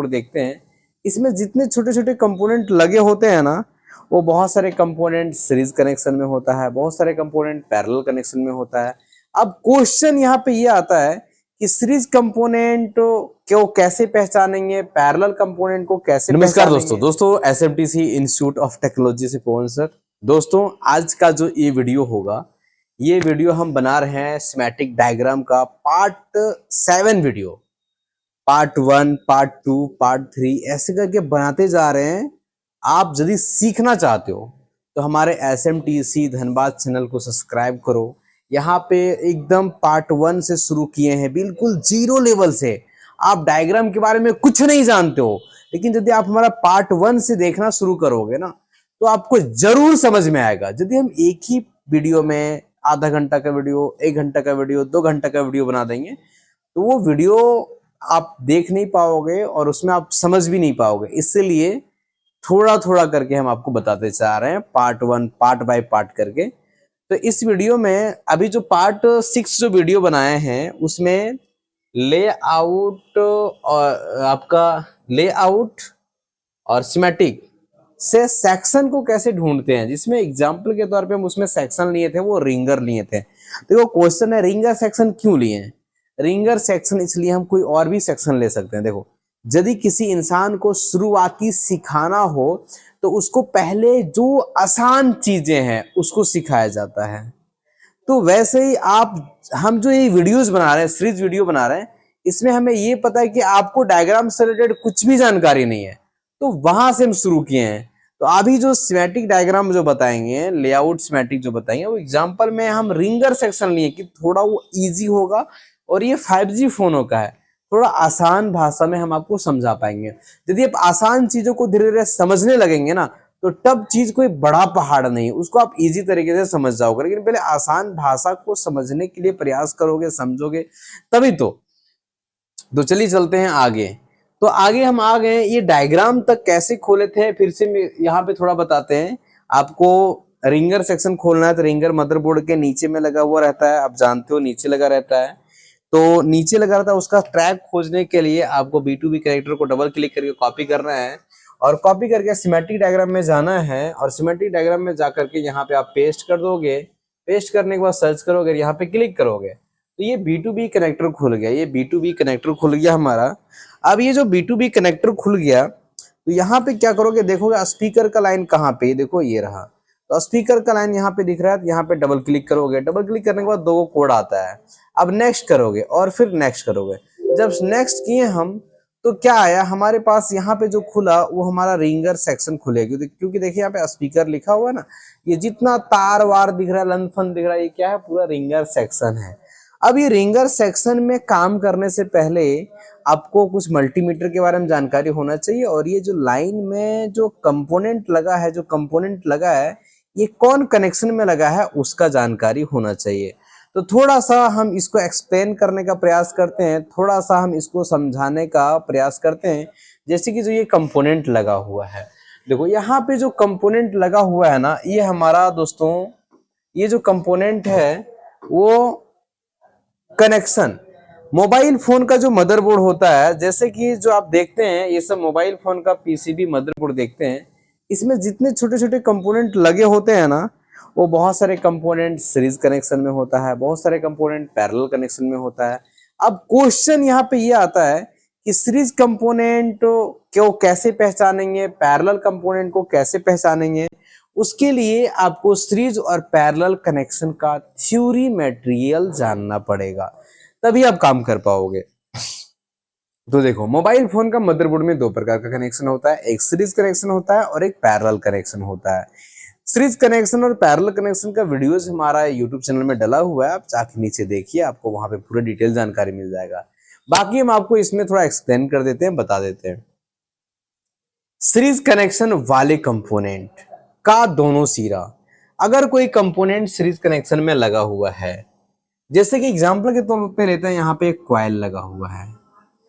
देखते हैं। इसमें जितने छोटे छोटे कंपोनेंट लगे होते हैं ना, वो बहुत सारे कंपोनेंट सीरीज कनेक्शन में होता है, बहुत सारे कंपोनेंट पैरेलल कनेक्शन में होता है। अब क्वेश्चन यहाँ पे ये आता है कि सीरीज कंपोनेंट को कैसे पहचानेंगे, पैरेलल कंपोनेंट को कैसे नमस्कार पहचानेंगे। दोस्तों एसएमटीसी इंस्टीट्यूट ऑफ टेक्नोलॉजी से पवन सर। दोस्तों आज का जो ये वीडियो होगा, ये वीडियो हम बना रहे हैं स्कीमेटिक डायग्राम का part 7 video. Part 1, part 2, part 3 ऐसे करके बनाते जा रहे हैं। आप यदि सीखना चाहते हो तो हमारे एसएमटीसी धनबाद चैनल को सब्सक्राइब करो। यहाँ पे एकदम पार्ट 1 से शुरू किए हैं, बिल्कुल जीरो लेवल से। आप डायग्राम के बारे में कुछ नहीं जानते हो, लेकिन यदि आप हमारा पार्ट 1 से देखना शुरू करोगे ना, तो आपको जरूर समझ में आएगा। यदि हम एक ही वीडियो में आधा घंटा का वीडियो, 1 घंटा का वीडियो, 2 घंटा का वीडियो बना देंगे, तो वो वीडियो आप देख नहीं पाओगे और उसमें आप समझ भी नहीं पाओगे। इसलिए थोड़ा थोड़ा करके हम आपको बताते चाह रहे हैं, पार्ट 1 पार्ट बाय पार्ट करके। तो इस वीडियो में अभी जो पार्ट 6 जो वीडियो बनाए हैं, उसमें लेआउट और आपका लेआउट और स्कीमेटिक से सेक्शन को कैसे ढूंढते हैं, जिसमें एग्जांपल के तौर पे हम उसमें सेक्शन लिए थे, वो रिंगर लिए थे। तो वो क्वेश्चन है, रिंगर सेक्शन क्यों लिए हैं? रिंगर सेक्शन इसलिए हम कोई और भी सेक्शन ले सकते हैं। देखो, यदि किसी इंसान को शुरुआती सिखाना हो तो उसको पहले जो आसान चीजें हैं उसको सिखाया जाता है। तो वैसे ही हम जो ये वीडियोस बना रहे हैं, सीरीज वीडियो बना रहे हैं, इसमें हमें ये पता है कि आपको डायग्राम से रिलेटेड कुछ भी जानकारी नहीं है, तो वहां से हम शुरू किए हैं। तो अभी जो स्कीमेटिक डायग्राम जो बताएंगे, लेआउट स्कीमेटिक जो बताएंगे, वो एग्जांपल में हम रिंगर सेक्शन लिए कि थोड़ा वो इजी होगा और ये 5G फोनों का है, थोड़ा आसान भाषा में हम आपको समझा पाएंगे। यदि आप आसान चीजों को धीरे धीरे समझने लगेंगे ना, तो टफ चीज कोई बड़ा पहाड़ नहीं, उसको आप इजी तरीके से समझ जाओगे। लेकिन पहले आसान भाषा को समझने के लिए प्रयास करोगे, समझोगे, तभी तो चलिए चलते हैं आगे। तो आगे हम आ गए, ये डायग्राम तक कैसे खोले थे फिर से यहाँ पे थोड़ा बताते हैं। आपको रिंगर सेक्शन खोलना है तो रिंगर मदरबोर्ड के नीचे में लगा हुआ रहता है, आप जानते हो नीचे लगा रहता है। तो नीचे लगा रहता है, उसका ट्रैक खोजने के लिए आपको B2B कैरेक्टर को डबल क्लिक करके कॉपी करना है और कॉपी करके स्कीमेटिक डायग्राम में जाना है। और स्कीमेटिक डायग्राम में जाकर के यहाँ पे आप पेस्ट कर दोगे। पेस्ट करने के बाद सर्च करोगे, यहाँ पे क्लिक करोगे, तो ये B2B कनेक्टर खुल गया। ये B2B कनेक्टर खुल गया हमारा। अब ये जो B2B कनेक्टर खुल गया, तो यहाँ पे क्या करोगे, देखोगे स्पीकर का लाइन कहाँ पे, देखो ये रहा। तो स्पीकर का लाइन यहाँ पे दिख रहा है, तो यहाँ पे डबल क्लिक करोगे। डबल क्लिक करने के बाद 2 कोड आता है। अब नेक्स्ट करोगे और फिर नेक्स्ट करोगे। जब नेक्स्ट किए हम, तो क्या आया हमारे पास, यहाँ पे जो खुला वो हमारा रिंगर सेक्शन खुलेगा। क्योंकि देखिए यहाँ पे स्पीकर लिखा हुआ है ना, ये जितना तार वार दिख रहा है, लंफन दिख रहा है, ये क्या है, पूरा रिंगर सेक्शन है। अब ये रिंगर सेक्शन में काम करने से पहले आपको कुछ मल्टीमीटर के बारे में जानकारी होना चाहिए। और ये जो लाइन में जो कंपोनेंट लगा है, ये कौन कनेक्शन में लगा है, उसका जानकारी होना चाहिए। तो थोड़ा सा हम इसको एक्सप्लेन करने का प्रयास करते हैं, थोड़ा सा हम इसको समझाने का प्रयास करते हैं। जैसे कि जो ये कंपोनेंट लगा हुआ है, देखो यहाँ पे जो कंपोनेंट लगा हुआ है ना, ये हमारा दोस्तों, ये जो कंपोनेंट है वो कनेक्शन मोबाइल फोन का जो मदरबोर्ड होता है, जैसे कि जो आप देखते हैं ये सब मोबाइल फोन का पीसीबी मदरबोर्ड देखते हैं, इसमें जितने छोटे छोटे कंपोनेंट लगे होते हैं ना, वो बहुत सारे कंपोनेंट सीरीज कनेक्शन में होता है, बहुत सारे कंपोनेंट पैरेलल कनेक्शन में होता है। अब क्वेश्चन यहाँ पे ये आता है कि सीरीज कंपोनेंट को कैसे पहचानेंगे, पैरेलल कंपोनेंट को कैसे पहचानेंगे। उसके लिए आपको सीरीज और पैरेलल कनेक्शन का थ्योरी मटेरियल जानना पड़ेगा, तभी आप काम कर पाओगे। तो देखो, मोबाइल फोन का मदरबोर्ड में 2 प्रकार का कनेक्शन होता है, एक सीरीज कनेक्शन होता है और एक पैरेलल कनेक्शन होता है। सीरीज कनेक्शन और पैरेलल कनेक्शन का वीडियोस हमारा यूट्यूब चैनल में डला हुआ है, आप जाके नीचे देखिए, आपको वहां पे पूरा डिटेल जानकारी मिल जाएगा। बाकी हम आपको इसमें थोड़ा एक्सप्लेन कर देते हैं, बता देते हैं। सीरीज कनेक्शन वाले कंपोनेंट का दोनों सिरा, अगर कोई कंपोनेंट सीरीज कनेक्शन में लगा हुआ है, जैसे कि एग्जांपल के तौर पे लेते हैं, यहाँ पे एक कॉइल लगा हुआ है,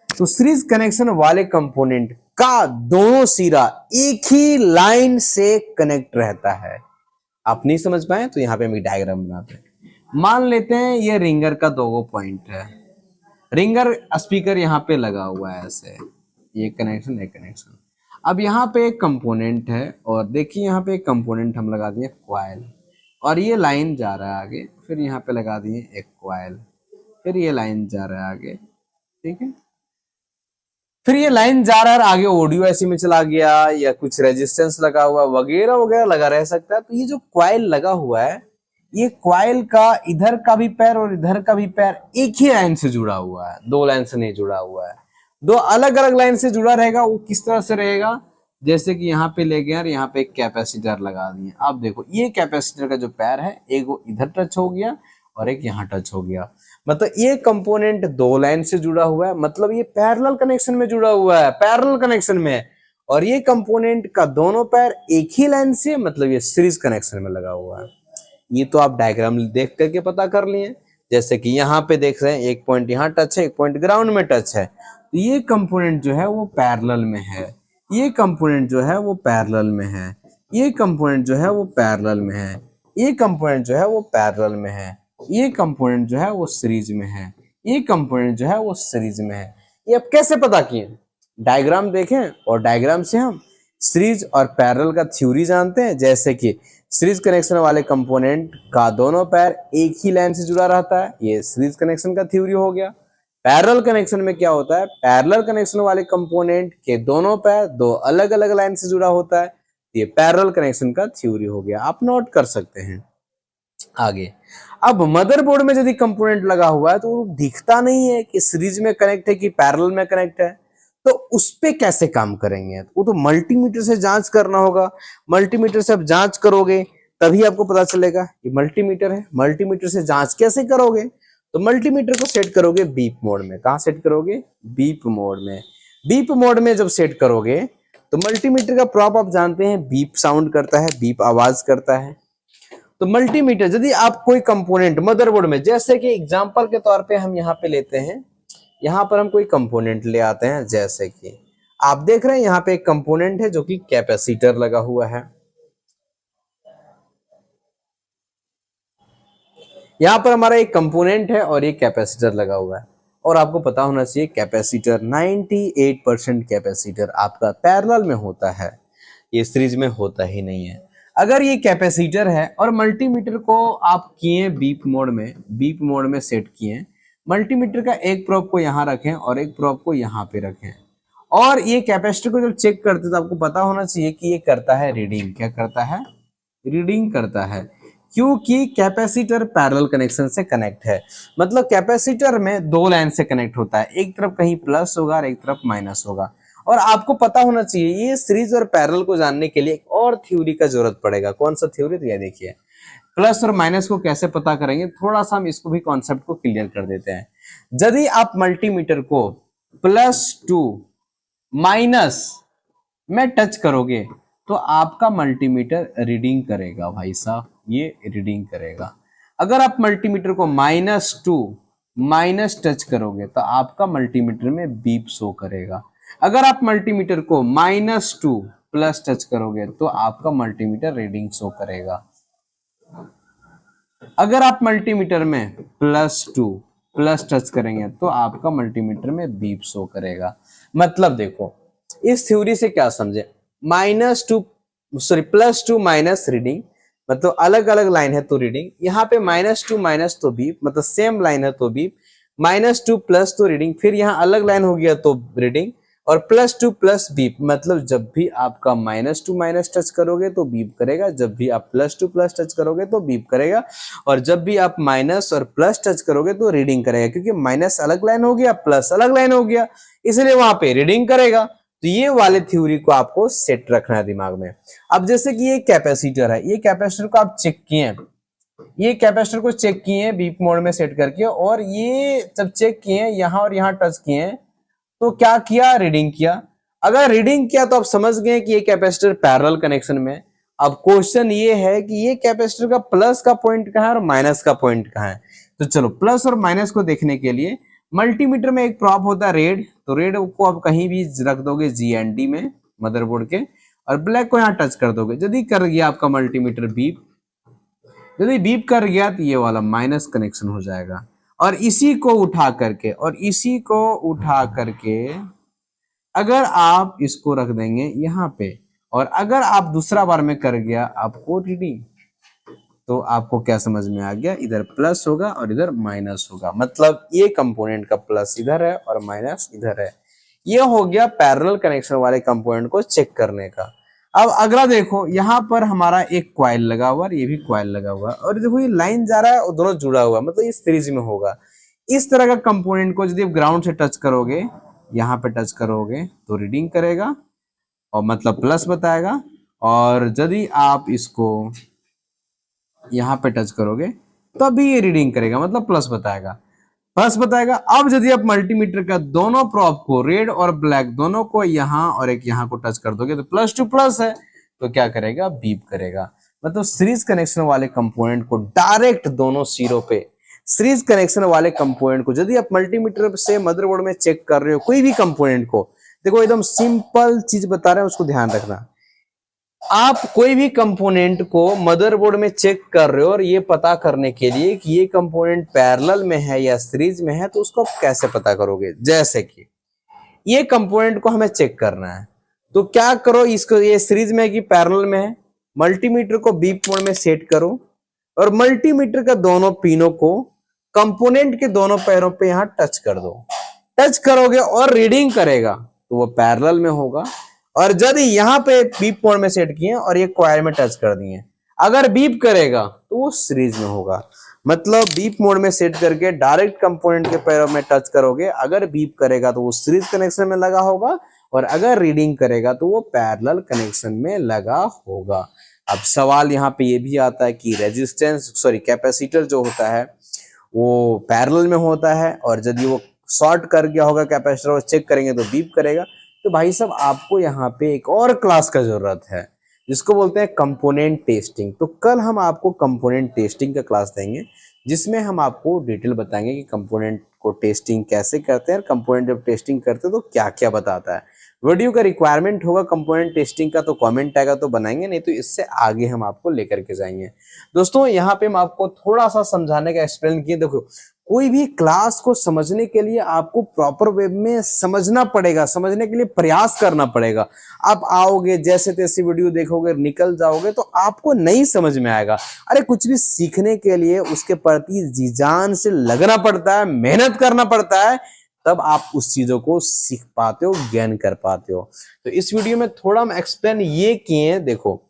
तो सीरीज कनेक्शन वाले कंपोनेंट का दोनों सिरा एक ही लाइन से कनेक्ट रहता है। आप नहीं समझ पाए तो यहाँ पे हम डायग्राम बनाते हैं। मान लेते हैं ये रिंगर का 2 पॉइंट है, रिंगर स्पीकर यहाँ पे लगा हुआ है ऐसे, ये कनेक्शन, ये कनेक्शन। अब यहाँ पे एक कंपोनेंट है और देखिए यहाँ पे एक कंपोनेंट हम लगा दिए कॉइल, और ये लाइन जा रहा है आगे, फिर यहाँ पे लगा दिए एक कॉइल, फिर ये लाइन जा रहा है आगे, ठीक है। फिर ये लाइन जा रहा है आगे, ऑडियो ऐसी में चला गया या कुछ रेजिस्टेंस लगा हुआ वगैरह वगैरह लगा रह सकता है। तो ये जो कॉइल लगा हुआ है, ये कॉइल का इधर का भी पैर और इधर का भी पैर एक ही लाइन से जुड़ा हुआ है, दो लाइन से नहीं जुड़ा हुआ है। दो अलग अलग लाइन से जुड़ा रहेगा। वो किस तरह से रहेगा, जैसे कि यहाँ पे ले गए और यहाँ पे एक कैपेसिटर लगा दिए। अब देखो ये कैपेसिटर का जो पैर है, एक वो इधर टच हो गया और एक यहाँ टच हो गया। मतलब ये कंपोनेंट दो लाइन से जुड़ा हुआ है, मतलब ये पैरेलल कनेक्शन में जुड़ा हुआ है, पैरेलल कनेक्शन में। और ये कंपोनेंट का दोनों पैर एक ही लाइन से, मतलब ये सीरीज कनेक्शन में लगा हुआ है। ये तो आप डायग्राम देख करके पता कर लिए। जैसे कि यहाँ पे देख रहे हैं एक पॉइंट यहाँ टच है, एक पॉइंट ग्राउंड में टच है, तो ये कंपोनेंट जो है वो पैरेलल में है, ये कंपोनेंट जो है वो पैरेलल में है, ये कंपोनेंट जो है वो पैरेलल में है, ये कंपोनेंट जो है वो पैरेलल में है, ये कंपोनेंट जो है वो सीरीज में है, ये कंपोनेंट जो है वो सीरीज में है। ये अब कैसे पता किए, डायग्राम देखें और डायग्राम से हम सीरीज और पैरेलल का थ्योरी जानते हैं। जैसे कि सीरीज कनेक्शन वाले कंपोनेंट का दोनों पैर एक ही लाइन से जुड़ा रहता है, ये सीरीज कनेक्शन का थ्योरी हो गया। पैरेलल कनेक्शन में क्या होता है, पैरेलल कनेक्शन वाले कंपोनेंट के दोनों पैर दो अलग अलग लाइन से जुड़ा होता है, ये पैरेलल कनेक्शन का थ्योरी हो गया। आप नोट कर सकते हैं। आगे अब मदरबोर्ड में यदि कंपोनेंट लगा हुआ है तो वो दिखता नहीं है कि सीरीज में कनेक्ट है कि पैरेलल में कनेक्ट है, तो उस पे कैसे काम करेंगे, वो तो मल्टीमीटर से जांच करना होगा। मल्टीमीटर से आप जांच करोगे तभी आपको पता चलेगा ये मल्टीमीटर है। मल्टीमीटर से जांच कैसे करोगे, तो मल्टीमीटर को सेट करोगे बीप मोड में। कहां सेट करोगे, बीप मोड में। बीप मोड में जब सेट करोगे तो मल्टीमीटर का प्रॉप आप जानते हैं, बीप साउंड करता है, बीप आवाज करता है। तो मल्टीमीटर यदि आप कोई कंपोनेंट मदरबोर्ड में, जैसे कि एग्जांपल के तौर पे हम यहाँ पे लेते हैं, यहाँ पर हम कोई कंपोनेंट ले आते हैं, जैसे कि आप देख रहे हैं यहाँ पे एक कंपोनेंट है जो कि कैपेसिटर लगा हुआ है। यहाँ पर हमारा एक कंपोनेंट है और एक कैपेसिटर लगा हुआ है। और आपको पता होना चाहिए कैपेसिटर 98% कैपेसिटर आपका पैरेलल में होता है, ये सीरीज में होता ही नहीं है। अगर ये कैपेसिटर है और मल्टीमीटर को आप किए बीप मोड में सेट किए, मल्टीमीटर का एक प्रोब को यहाँ रखें और एक प्रोब को यहाँ पे रखें, और ये कैपेसिटर को जब चेक करते तो आपको पता होना चाहिए कि ये करता है रीडिंग। क्या करता है, रीडिंग करता है, क्योंकि कैपेसिटर पैरेलल कनेक्शन से कनेक्ट है। मतलब कैपेसिटर में दो लाइन से कनेक्ट होता है, एक तरफ कहीं प्लस होगा और एक तरफ माइनस होगा। और आपको पता होना चाहिए ये सीरीज और पैरेलल को जानने के लिए एक और थ्योरी का जरूरत पड़ेगा। कौन सा थ्योरी, तो ये देखिए, प्लस और माइनस को कैसे पता करेंगे, थोड़ा सा हम इसको भी कॉन्सेप्ट को क्लियर कर देते हैं। यदि आप मल्टीमीटर को +2 माइनस में टच करोगे तो आपका मल्टीमीटर रीडिंग करेगा भाई साहब, ये रीडिंग करेगा। अगर आप मल्टीमीटर को -2 माइनस टच करोगे तो आपका मल्टीमीटर में बीप शो करेगा। अगर आप मल्टीमीटर को -2 प्लस टच करोगे तो आपका मल्टीमीटर रीडिंग शो करेगा। अगर आप मल्टीमीटर में +2 प्लस टच करेंगे तो आपका मल्टीमीटर में बीप शो करेगा। मतलब देखो इस थ्योरी से क्या समझे, +2 माइनस रीडिंग, मतलब अलग अलग लाइन है तो रीडिंग। यहाँ पे -2 माइनस तो बीप, मतलब सेम लाइन है तो बीप, -2 प्लस तो रीडिंग, फिर यहाँ अलग लाइन हो गया तो रीडिंग, और +2 प्लस बीप, मतलब जब भी आपका -2 माइनस टच करोगे तो बीप करेगा, जब भी आप +2 प्लस टच करोगे तो बीप करेगा, और जब भी आप माइनस और प्लस टच करोगे तो रीडिंग करेगा, क्योंकि माइनस अलग लाइन हो गया, प्लस अलग लाइन हो गया, इसलिए वहां पे रीडिंग करेगा। तो ये वाले थ्योरी को आपको सेट रखना है दिमाग में। अब जैसे कि ये कैपेसिटर है, ये कैपेसिटर को आप चेक किए, ये कैपेसिटर को चेक किए बीप मोड में सेट करके, और ये जब चेक किए यहाँ और यहाँ टच किए तो क्या किया, रीडिंग किया। अगर रीडिंग किया तो आप समझ गए कि ये कैपेसिटर पैरेलल कनेक्शन में। अब क्वेश्चन ये है कि ये कैपेसिटर का प्लस का पॉइंट कहाँ है और माइनस का पॉइंट कहाँ है। तो चलो प्लस और माइनस को देखने के लिए मल्टीमीटर में एक प्रॉप होता है रेड, तो रेड को आप कहीं भी रख दोगे GND में मदरबोर्ड के, और ब्लैक को यहाँ टच कर दोगे। यदि कर गया आपका मल्टीमीटर बीप, यदि बीप कर गया तो ये वाला माइनस कनेक्शन हो जाएगा, और इसी को उठा करके अगर आप इसको रख देंगे यहाँ पे और अगर आप दूसरा बार में कर गया आपको रीडिंग, तो आपको क्या समझ में आ गया, इधर प्लस होगा और इधर माइनस होगा, मतलब ये कंपोनेंट का प्लस इधर है और माइनस इधर है। ये हो गया पैरेलल कनेक्शन वाले कंपोनेंट को चेक करने का। अब अगला देखो, यहाँ पर हमारा एक कॉइल लगा हुआ है, ये भी कॉइल लगा हुआ है और देखो ये लाइन जा रहा है और दोनों जुड़ा हुआ है, मतलब ये सीरीज में होगा। इस तरह का कंपोनेंट को यदि आप ग्राउंड से टच करोगे, यहाँ पे टच करोगे तो रीडिंग करेगा और मतलब प्लस बताएगा, और यदि आप इसको यहाँ पे टच करोगे तभी ये रीडिंग करेगा, मतलब प्लस बताएगा। अब यदि आप मल्टीमीटर का दोनों प्रोब को, रेड और ब्लैक दोनों को यहाँ और एक यहाँ को टच कर दोगे तो प्लस टू प्लस है, तो क्या करेगा, बीप करेगा। मतलब सीरीज कनेक्शन वाले कंपोनेंट को डायरेक्ट दोनों सिरों पे, सीरीज कनेक्शन वाले कंपोनेंट को यदि आप मल्टीमीटर से मदरबोर्ड में चेक कर रहे हो कोई भी कंपोनेंट को, देखो एकदम सिंपल चीज बता रहे हैं, उसको ध्यान रखना। आप कोई भी कंपोनेंट को मदरबोर्ड में चेक कर रहे हो और ये पता करने के लिए कि ये कंपोनेंट पैरेलल में है या सीरीज में है, तो उसको आप कैसे पता करोगे। जैसे कि ये कंपोनेंट को हमें चेक करना है, तो क्या करो, इसको ये सीरीज में है कि पैरेलल में है, मल्टीमीटर को बीप मोड में सेट करो और मल्टीमीटर का दोनों पिनों को कंपोनेंट के दोनों पैरों पे यहाँ टच कर दो। टच करोगे और रीडिंग करेगा तो वो पैरेलल में होगा, और यदि यहाँ पे बीप मोड में सेट किए और ये कॉइल में टच कर दिए, अगर बीप करेगा तो वो सीरीज में होगा। मतलब बीप मोड में सेट करके डायरेक्ट कंपोनेंट के पैरों में टच करोगे, अगर बीप करेगा तो वो सीरीज कनेक्शन में लगा होगा, और अगर रीडिंग करेगा तो वो पैरेलल कनेक्शन में लगा होगा। अब सवाल यहाँ पे ये भी आता है कि कैपेसिटर जो होता है वो पैरेलल में होता है, और यदि वो शॉर्ट कर गया होगा कैपेसिटर और चेक करेंगे तो बीप करेगा। तो भाई साहब आपको यहाँ पे एक और क्लास का जरूरत है जिसको बोलते हैं कंपोनेंट टेस्टिंग। तो कल हम आपको कंपोनेंट टेस्टिंग का क्लास देंगे, जिसमें हम आपको डिटेल बताएंगे कि कंपोनेंट को टेस्टिंग कैसे करते हैं, और कंपोनेंट जब टेस्टिंग करते हैं तो क्या क्या बताता है। वीडियो का रिक्वायरमेंट होगा कंपोनेंट टेस्टिंग का तो कमेंट आएगा तो बनाएंगे, नहीं तो इससे आगे हम आपको लेकर के जाएंगे। दोस्तों यहाँ पे हम आपको थोड़ा सा समझाने का एक्सप्लेन किए। देखो कोई भी क्लास को समझने के लिए आपको प्रॉपर वे में समझना पड़ेगा, समझने के लिए प्रयास करना पड़ेगा। आप आओगे जैसे तैसे वीडियो देखोगे निकल जाओगे तो आपको नहीं समझ में आएगा। अरे कुछ भी सीखने के लिए उसके प्रति जी जान से लगना पड़ता है, मेहनत करना पड़ता है, तब आप उस चीजों को सीख पाते हो, ज्ञान कर पाते हो। तो इस वीडियो में थोड़ा हम एक्सप्लेन ये किए हैं, देखो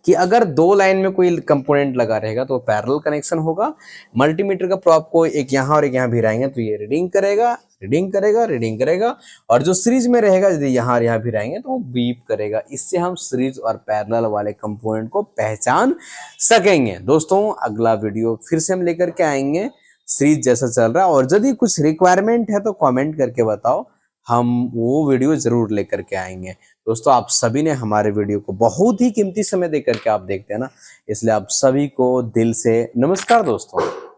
कि अगर दो लाइन में कोई कंपोनेंट लगा रहेगा तो पैरेलल कनेक्शन होगा। मल्टीमीटर का प्रोब को एक यहाँ और एक यहाँ भिराएंगे तो ये रीडिंग करेगा, रीडिंग करेगा, रीडिंग करेगा, और जो सीरीज में रहेगा यदि यहाँ और यहाँ भिराएंगे तो वो बीप करेगा। इससे हम सीरीज और पैरेलल वाले कंपोनेंट को पहचान सकेंगे। दोस्तों अगला वीडियो फिर से हम लेकर के आएंगे सीरीज जैसा चल रहा है, और यदि कुछ रिक्वायरमेंट है तो कमेंट करके बताओ, हम वो वीडियो जरूर लेकर के आएंगे। दोस्तों आप सभी ने हमारे वीडियो को बहुत ही कीमती समय देकर के आप देखते हैं ना, इसलिए आप सभी को दिल से नमस्कार दोस्तों।